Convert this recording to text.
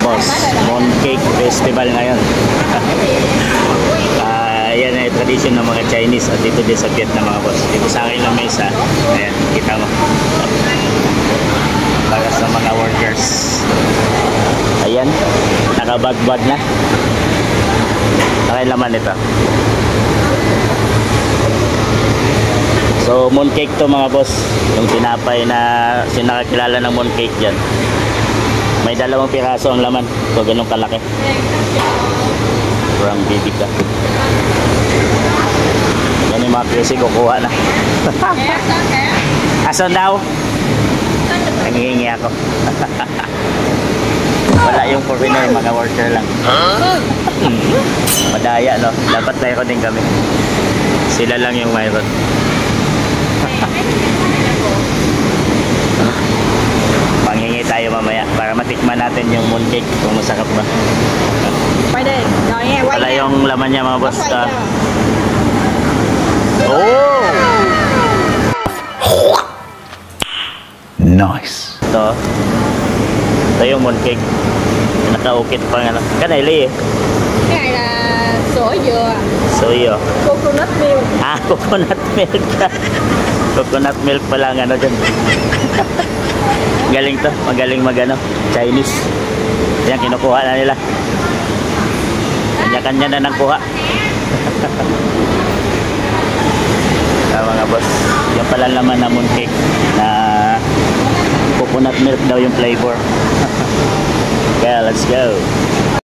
boss, Mooncake Festival ngayon. Yan ay tradisyon ng mga Chinese at dito din sa Vietnam mga boss. Dito sa akin lang mesa. Ayan, kita mo. Para sa mga workers. Ayan, nakabagbag na. Okay laman ito. So mooncake to mga boss. Yung tinapay na sinakakilala ng mooncake dyan. May 2 piraso ang laman. So ganun kalaki. Kurang bibig ka. Yan yung mga crazy kukuha na. Asan daw? Nangihingi ako. Wala yung for Pinoy, mga worker lang. Madaya no. Dapat mayroon din kami. Sila lang yung mayroon. Manghingi tayo mamaya para matikman natin yung mooncake kung masarap ba. Wala yung laman niya mga boss. Oh! Nice. Ito yung mooncake. Nakaukit pa nga. Kanili eh. Cái này là sữa dừa. Sữa dừa. Coconut milk. Ah, coconut milk. Coconut milk pala ang ano dyan. Galing to. Magaling magano. Chinese. Yan, kinukuha na nila. Kanya-kanya na nang kuha. Mga boss. Yan pala laman na mooncake na coconut milk daw yung flavor. Kaya let's go.